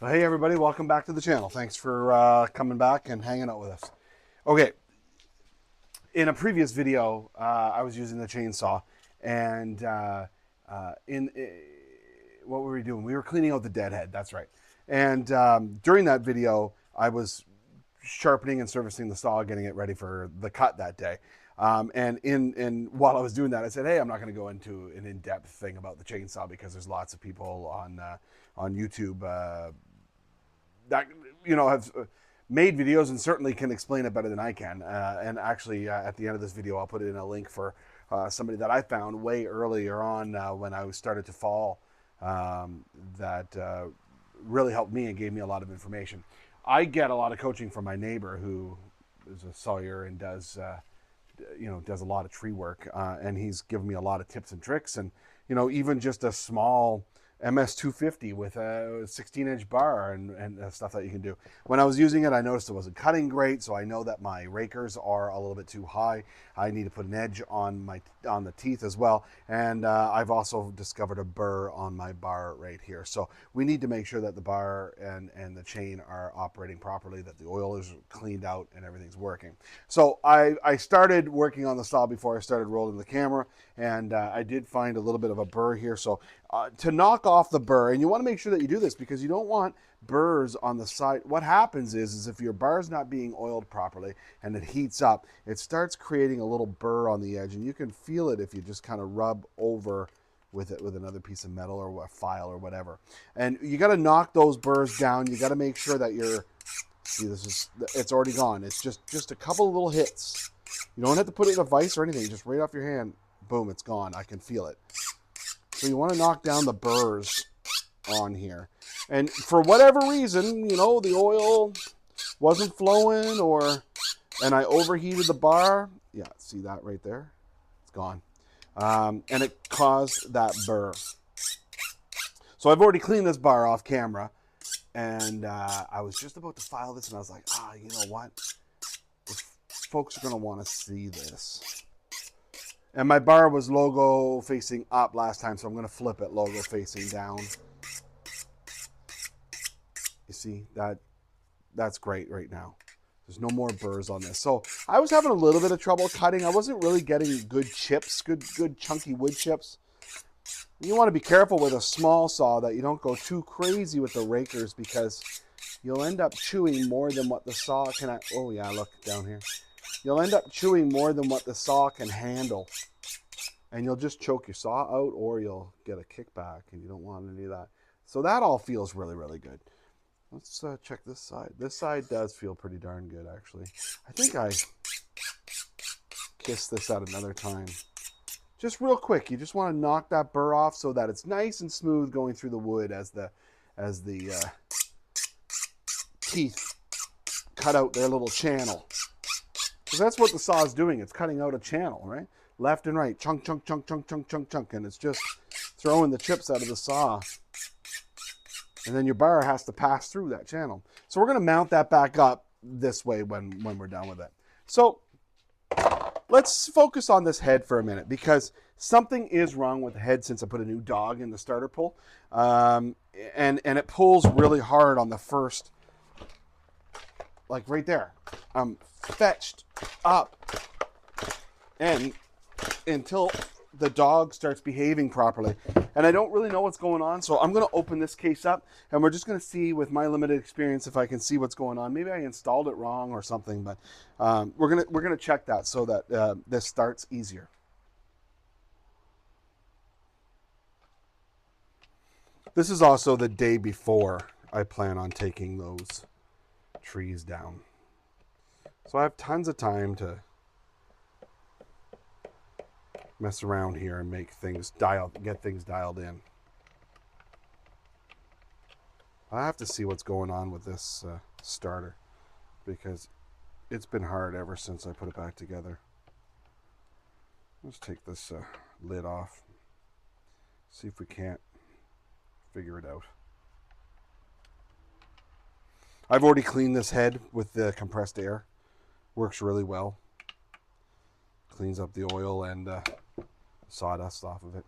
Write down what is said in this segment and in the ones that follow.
Well, hey everybody, welcome back to the channel. Thanks for coming back and hanging out with us. Okay, in a previous video, I was using the chainsaw, and what were we doing? We were cleaning out the deadhead. That's right. And during that video, I was sharpening and servicing the saw, getting it ready for the cut that day. And while I was doing that, I said, "Hey, I'm not going to go into an in-depth thing about the chainsaw because there's lots of people on YouTube that have made videos and certainly can explain it better than I can. And actually, at the end of this video, I'll put in a link for somebody that I found way earlier on when I started to fall that really helped me and gave me a lot of information. I get a lot of coaching from my neighbor who is a sawyer and does a lot of tree work, and he's given me a lot of tips and tricks, and even just a small MS250 with a 16-inch bar and stuff that you can do. When I was using it, I noticed it wasn't cutting great, so I know that my rakers are a little bit too high. I need to put an edge on the teeth as well, and I've also discovered a burr on my bar right here. So we need to make sure that the bar and the chain are operating properly, that the oil is cleaned out and everything's working. So I started working on the saw before I started rolling the camera, and I did find a little bit of a burr here. So to knock off the burr, and you want to make sure that you do this because you don't want burrs on the side. What happens is if your bar is not being oiled properly and it heats up, it starts creating a little burr on the edge, and you can feel it if you just kind of rub over with it with another piece of metal or a file or whatever. And you got to knock those burrs down. You got to make sure that it's already gone. It's just a couple of little hits. You don't have to put it in a vise or anything. Just right off your hand, boom, it's gone. I can feel it. So you want to knock down the burrs on here. And for whatever reason, the oil wasn't flowing and I overheated the bar. Yeah, see that right there? It's gone. And it caused that burr. So I've already cleaned this bar off camera, and I was just about to file this, and I was like, you know what? If folks are going to want to see this. And my bar was logo facing up last time, so I'm going to flip it logo facing down. You see, that's great right now. There's no more burrs on this. So I was having a little bit of trouble cutting. I wasn't really getting good chips, good chunky wood chips. You want to be careful with a small saw that you don't go too crazy with the rakers because you'll end up chewing more than what the saw can... Oh yeah, look down here. You'll end up chewing more than what the saw can handle. And you'll just choke your saw out, or you'll get a kickback, and you don't want any of that. So that all feels really, really good. Let's check this side. This side does feel pretty darn good, actually. I think I kissed this out another time. Just real quick, you just want to knock that burr off so that it's nice and smooth going through the wood as the teeth cut out their little channel. Because that's what the saw is doing. It's cutting out a channel, right? Left and right, chunk, chunk, chunk, chunk, chunk, chunk, chunk, and it's just throwing the chips out of the saw. And then your bar has to pass through that channel. So we're going to mount that back up this way when we're done with it. So let's focus on this head for a minute because something is wrong with the head since I put a new dog in the starter pull. And it pulls really hard on the first, like right there. I'm fetched up. And until the dog starts behaving properly. And I don't really know what's going on, so I'm going to open this case up, and we're just going to see with my limited experience if I can see what's going on. Maybe I installed it wrong or something, but we're gonna check that so that this starts easier. This is also the day before I plan on taking those trees down. So I have tons of time to mess around here and get things dialed in. I have to see what's going on with this starter because it's been hard ever since I put it back together. Let's take this lid off. See if we can't figure it out. I've already cleaned this head with the compressed air. Works really well. Cleans up the oil and sawdust off of it.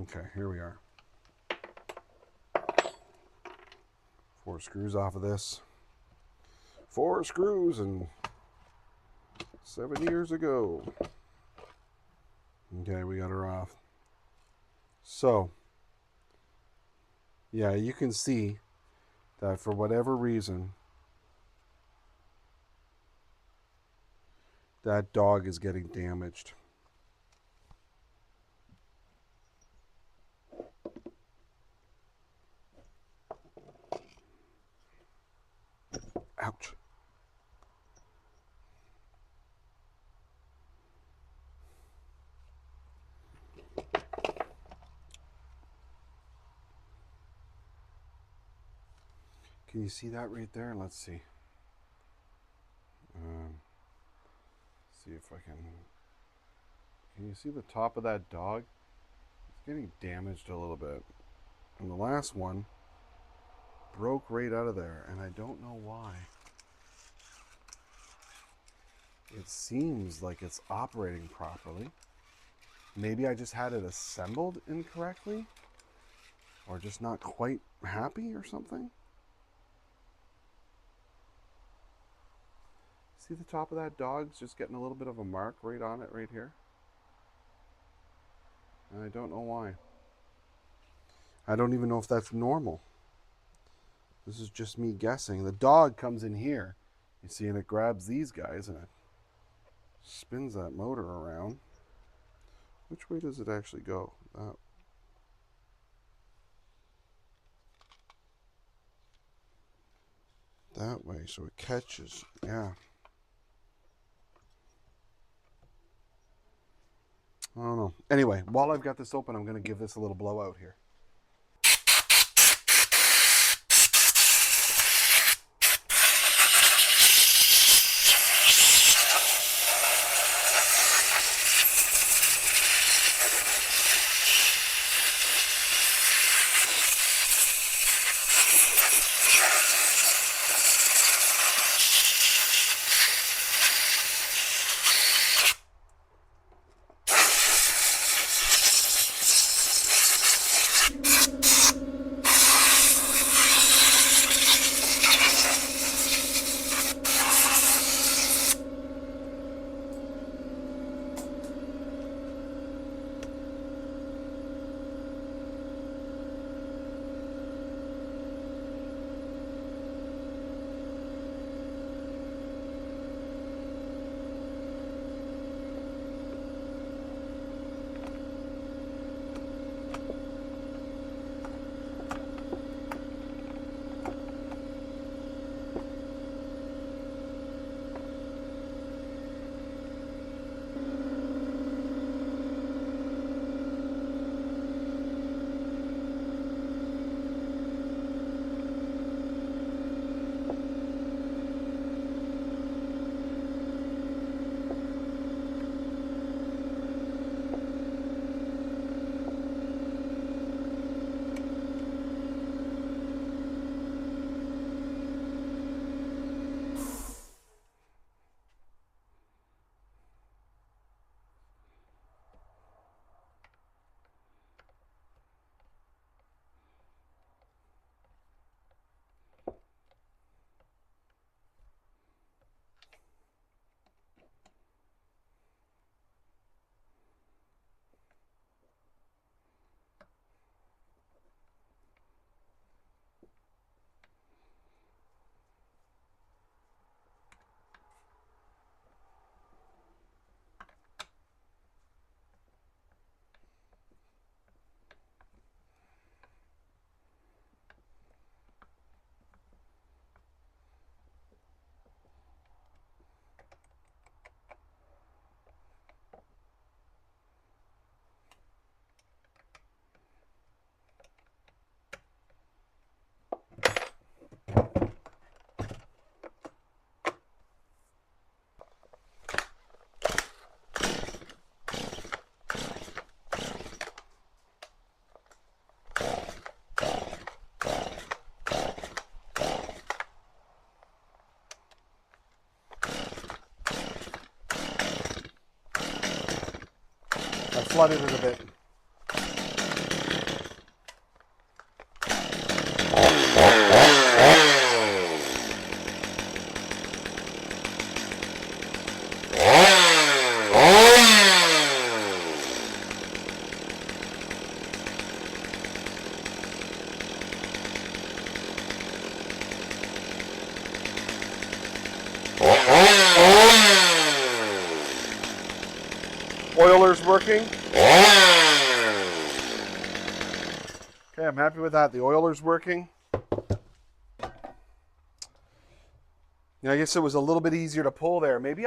Okay, here we are. 4 screws off of this. 4 screws and 7 years ago. Okay, we got her off. So, yeah, you can see that for whatever reason, that dog is getting damaged. Ouch. Can you see that right there? Let's see. See if I can. Can you see the top of that dog? It's getting damaged a little bit. And the last one broke right out of there, and I don't know why. It seems like it's operating properly. Maybe I just had it assembled incorrectly, or just not quite happy or something. See the top of that dog's just getting a little bit of a mark right on it right here? And I don't know why. I don't even know if that's normal. This is just me guessing. The dog comes in here, you see, and it grabs these guys and it spins that motor around. Which way does it actually go? That way, so it catches. Yeah. I don't know. Anyway, while I've got this open, I'm going to give this a little blowout here. I flooded it a bit. working. Okay, I'm happy with that. The oiler's working. I guess it was a little bit easier to pull there. Maybe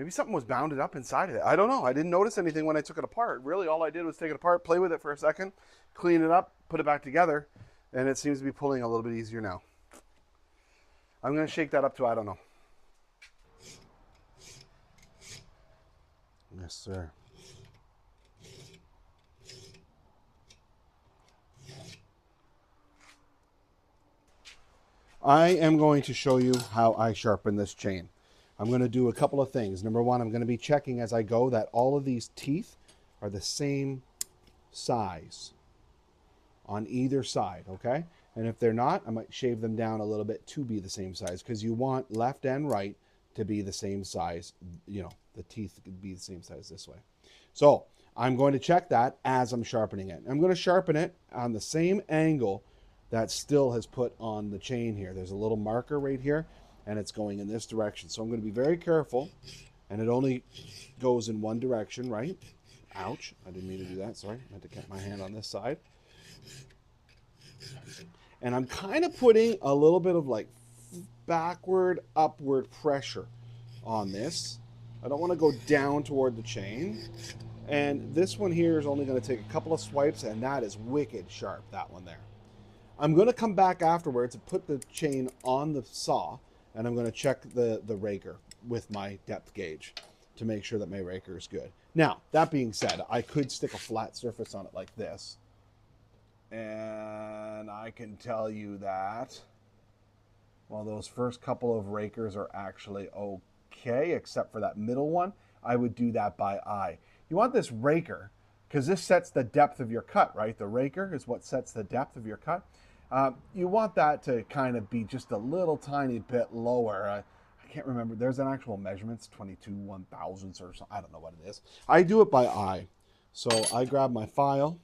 something was bounded up inside of it. I don't know. I didn't notice anything when I took it apart. Really, all I did was take it apart, play with it for a second, clean it up, put it back together, and it seems to be pulling a little bit easier now. I'm going to shake that up to, I don't know. Yes, sir. I am going to show you how I sharpen this chain. I'm going to do a couple of things. Number one, I'm going to be checking as I go that all of these teeth are the same size on either side, okay? And if they're not, I might shave them down a little bit to be the same size, because you want left and right to be the same size. You know, the teeth could be the same size this way. So I'm going to check that as I'm sharpening it. I'm going to sharpen it on the same angle that Stihl has put on the chain here. There's a little marker right here, and it's going in this direction. So I'm going to be very careful, and it only goes in one direction, right? Ouch, I didn't mean to do that, sorry. I had to get my hand on this side. And I'm kind of putting a little bit of like backward, upward pressure on this. I don't want to go down toward the chain. And this one here is only going to take a couple of swipes, and that is wicked sharp, that one there. I'm going to come back afterwards and put the chain on the saw, and I'm going to check the raker with my depth gauge to make sure that my raker is good. Now, that being said, I could stick a flat surface on it like this, and I can tell you that, well, those first couple of rakers are actually okay, except for that middle one. I would do that by eye. You want this raker, because this sets the depth of your cut, right? The raker is what sets the depth of your cut. You want that to kind of be just a little tiny bit lower. I can't remember. There's an actual measurement. It's 22 1,000ths or something. I don't know what it is. I do it by eye. So I grab my file,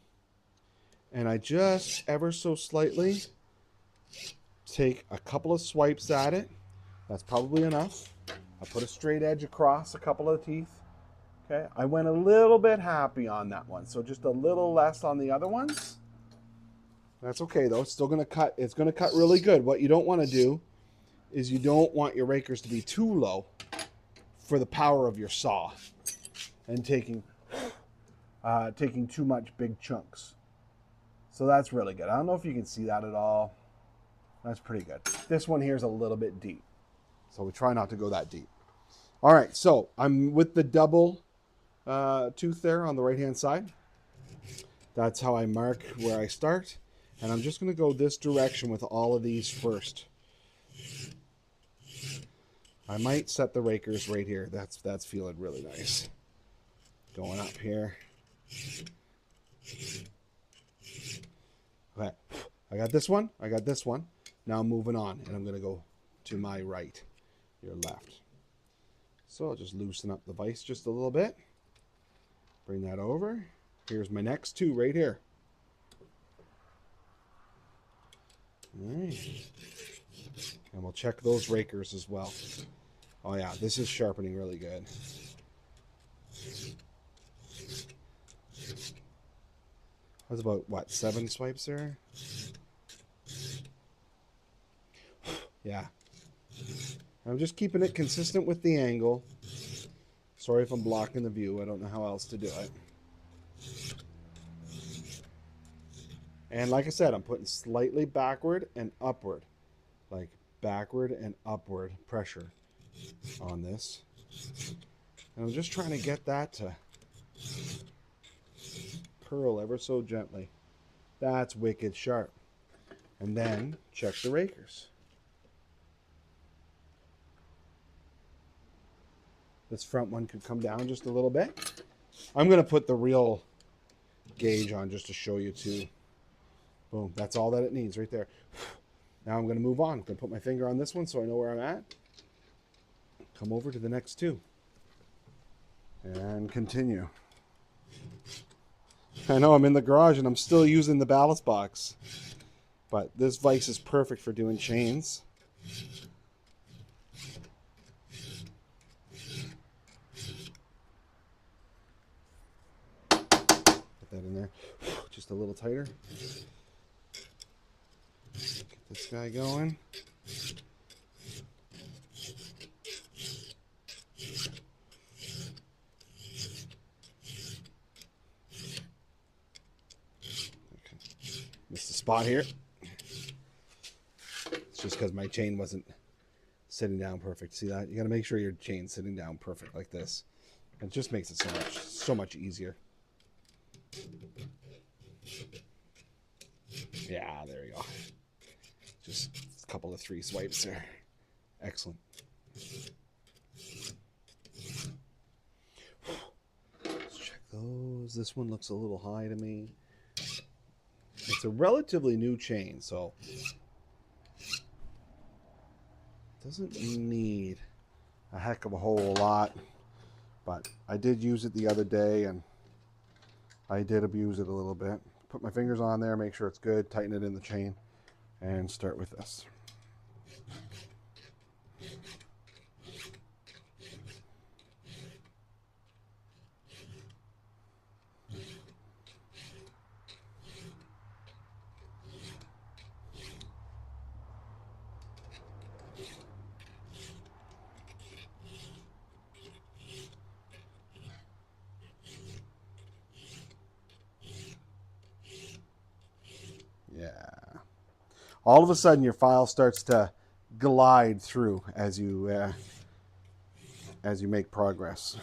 and I just ever so slightly take a couple of swipes at it. That's probably enough. I put a straight edge across a couple of teeth. Okay, I went a little bit happy on that one, so just a little less on the other ones. That's okay though, it's still gonna cut. It's gonna cut really good. What you don't want to do is you don't want your rakers to be too low for the power of your saw and taking too much big chunks. So that's really good. I don't know if you can see that at all. That's pretty good. This one here is a little bit deep, so we try not to go that deep. All right, so I'm with the double tooth there on the right hand side. That's how I mark where I start, and I'm just going to go this direction with all of these first. I might set the rakers right here. That's feeling really nice. Going up here. Okay, I got this one. I got this one. Now I'm moving on, and I'm going to go to my right, your left. So I'll just loosen up the vise just a little bit. Bring that over. Here's my next two right here. All right. And we'll check those rakers as well. Oh yeah, this is sharpening really good. That's about, what, 7 swipes there? Yeah. I'm just keeping it consistent with the angle. Sorry if I'm blocking the view. I don't know how else to do it. And like I said, I'm putting slightly backward and upward. Like backward and upward pressure on this. And I'm just trying to get that to curl ever so gently. That's wicked sharp. And then check the rakers. This front one could come down just a little bit. I'm going to put the real gauge on just to show you too. Boom, that's all that it needs right there. Now I'm going to move on. I'm going to put my finger on this one so I know where I'm at. Come over to the next two. And continue. I know I'm in the garage and I'm still using the ballast box. But this vise is perfect for doing chains. Put that in there. Just a little tighter. Get this guy going. Missed the spot here. It's just because my chain wasn't sitting down perfect. See that? You got to make sure your chain's sitting down perfect like this. It just makes it so much easier. Yeah, there we go. Just a couple of 3 swipes there. Excellent. Let's check those. This one looks a little high to me. It's a relatively new chain, so doesn't need a heck of a whole lot. But I did use it the other day, and I did abuse it a little bit. Put my fingers on there, make sure it's good, tighten it in the chain, and start with this. Yeah. All of a sudden, your file starts to glide through as you make progress.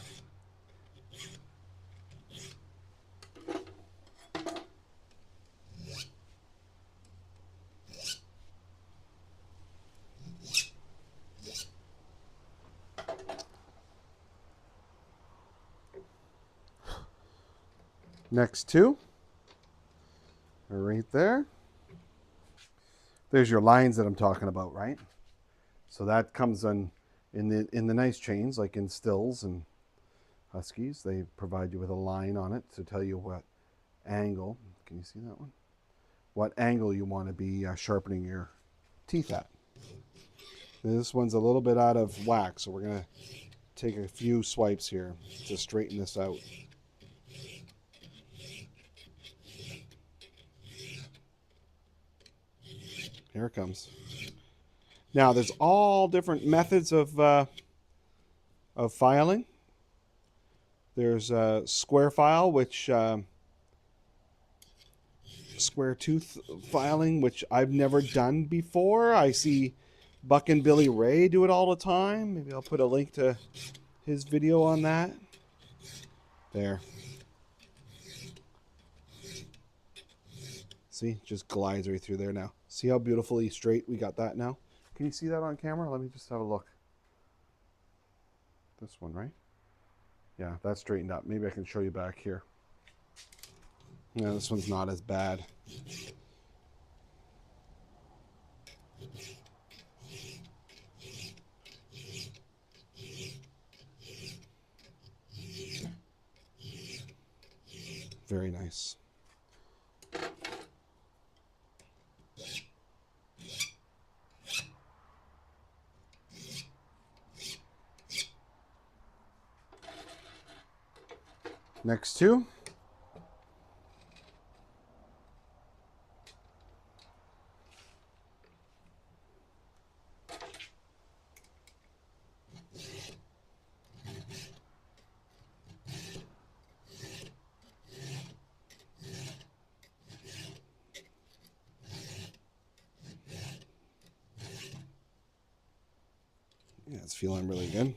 Next 2 are right there. There's your lines that I'm talking about, right? So that comes in the nice chains, like in Stihls and Huskies. They provide you with a line on it to tell you what angle. Can you see that one? What angle you want to be sharpening your teeth at. This one's a little bit out of whack, so we're going to take a few swipes here to straighten this out. Here it comes. Now, there's all different methods of filing. There's a square file, which square tooth filing, which I've never done before. I see Buck and Billy Ray do it all the time. Maybe I'll put a link to his video on that. There. See, just glides right through there now. See how beautifully straight we got that now? Can you see that on camera? Let me just have a look. This one, right? Yeah, that's straightened up. Maybe I can show you back here. Yeah, this one's not as bad. Very nice. Next 2. Yeah, it's feeling really good.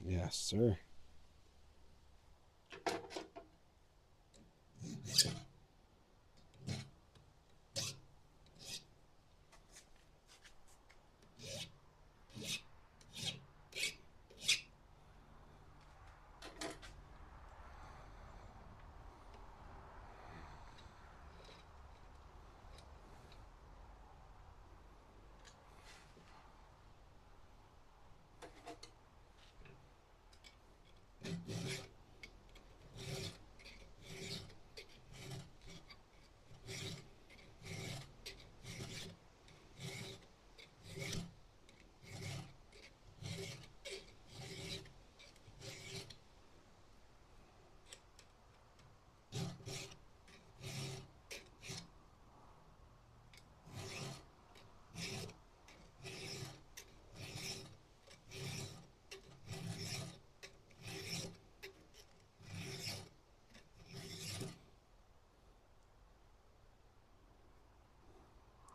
Yes, sir.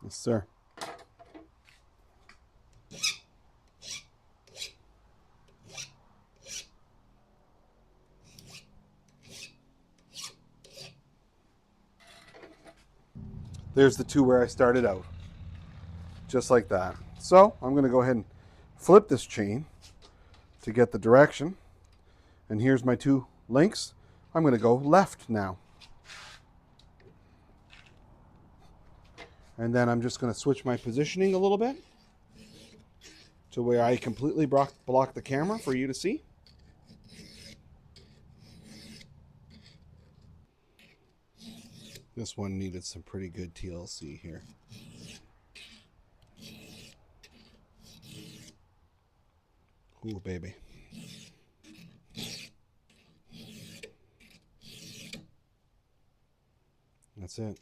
Yes, sir. There's the two where I started out. Just like that. So I'm going to go ahead and flip this chain to get the direction. And here's my two links. I'm going to go left now. And then I'm just going to switch my positioning a little bit to where I completely block the camera for you to see. This one needed some pretty good TLC here. Ooh, baby. That's it.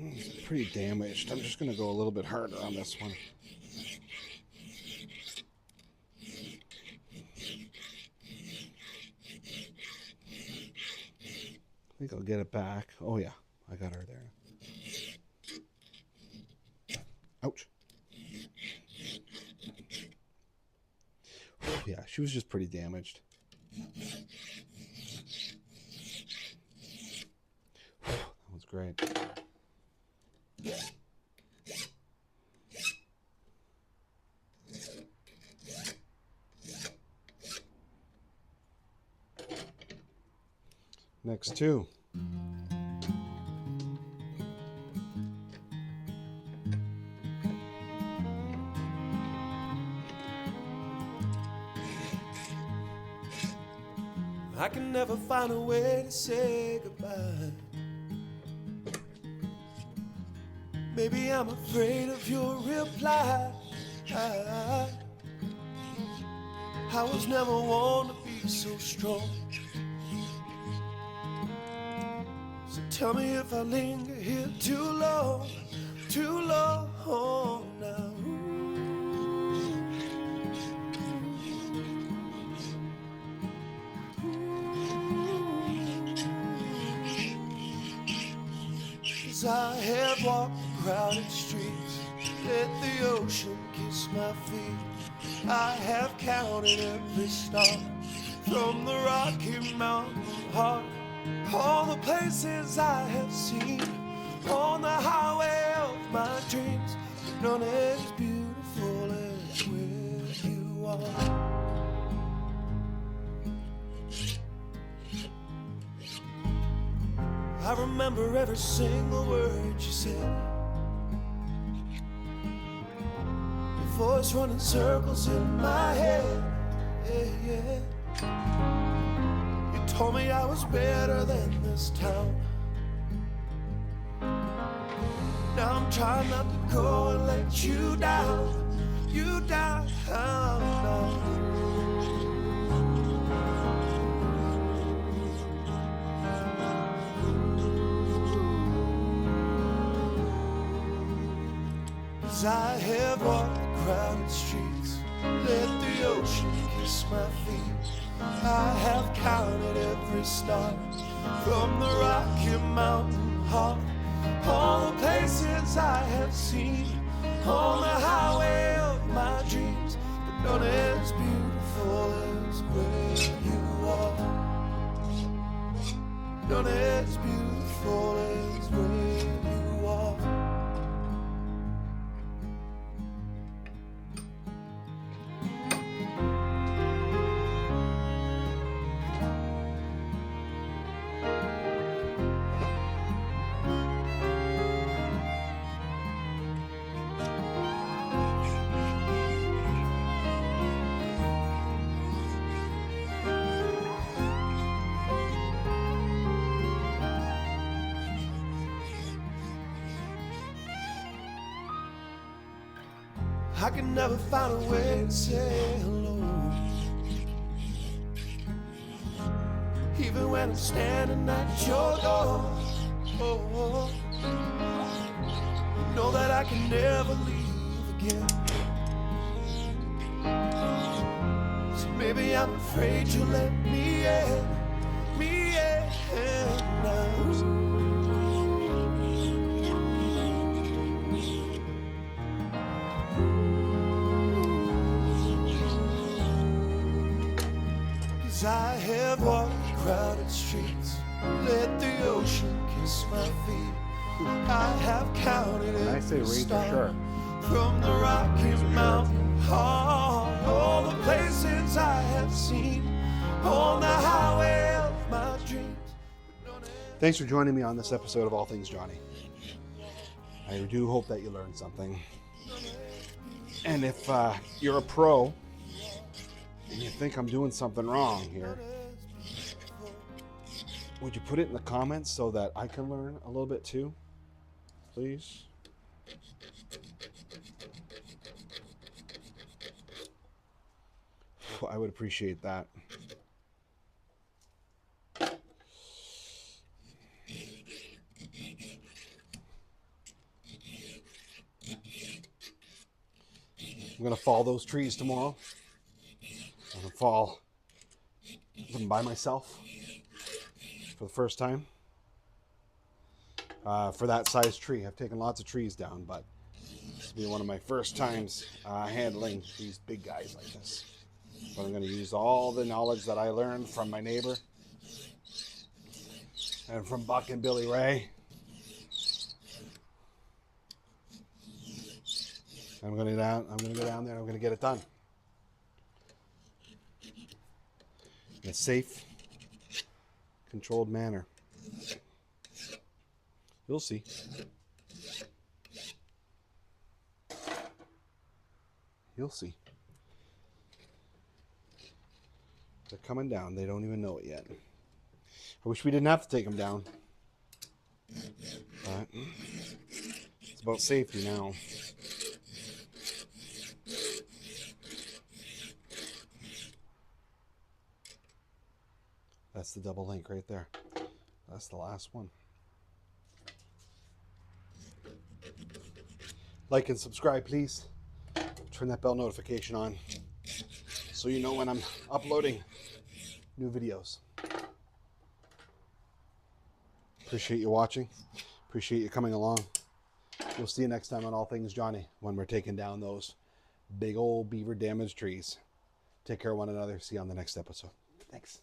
It's pretty damaged. I'm just going to go a little bit harder on this one. I think I'll get it back. Oh yeah, I got her there. Ouch. Oh, yeah, she was just pretty damaged. That was great. Next two. I can never find a way to say goodbye. Maybe I'm afraid of your reply. I was never one to be so strong. So tell me if I linger here too long now. As I have walked the crowded streets, let the ocean kiss my feet. I have counted every star from the Rocky Mountain heart. All the places I have seen on the highway of my dreams, none as beautiful as where you are. I remember every single word you said, your voice running circles in my head. Yeah. You told me I was better than this town. Now I'm trying not to go and let you down. As I have walked the crowded streets, let the ocean kiss my feet. I have counted every star from the Rocky Mountain heart. All the places I have seen on the highway of my dreams, but none as beautiful as where you are. None as beautiful as where you are. I can never find a way to say hello, even when I'm standing at your door. Oh, you know that I can never leave in. So maybe I'm afraid you'll let me in, me in now. 'Cause I have walked crowded streets, let the ocean kiss my feet. I have counted When I say every razor star sharp, from the Rocky Mountain hall, all the places I have seen on the highway of my dreams. thanks for joining me on this episode of All Things Johnny. I do hope that you learned something. And if you're a pro and you think I'm doing something wrong here, would you put it in the comments so that I can learn a little bit too, please? I would appreciate that. I'm going to fall those trees tomorrow. I'm going to fall them by myself for the first time. For that size tree. I've taken lots of trees down, but this will be one of my first times handling these big guys like this. But I'm going to use all the knowledge that I learned from my neighbor and from Buck and Billy Ray. I'm going to go down there and I'm going to get it done. In a safe, controlled manner. You'll see. You'll see. They're coming down. They don't even know it yet. I wish we didn't have to take them down. But it's about safety now. That's the double link right there. That's the last one. Like and subscribe, please. Turn that bell notification on so you know when I'm uploading new videos. Appreciate you watching. Appreciate you coming along. We'll see you next time on All Things Johnny when we're taking down those big old beaver damaged trees. Take care of one another. See you on the next episode. Thanks.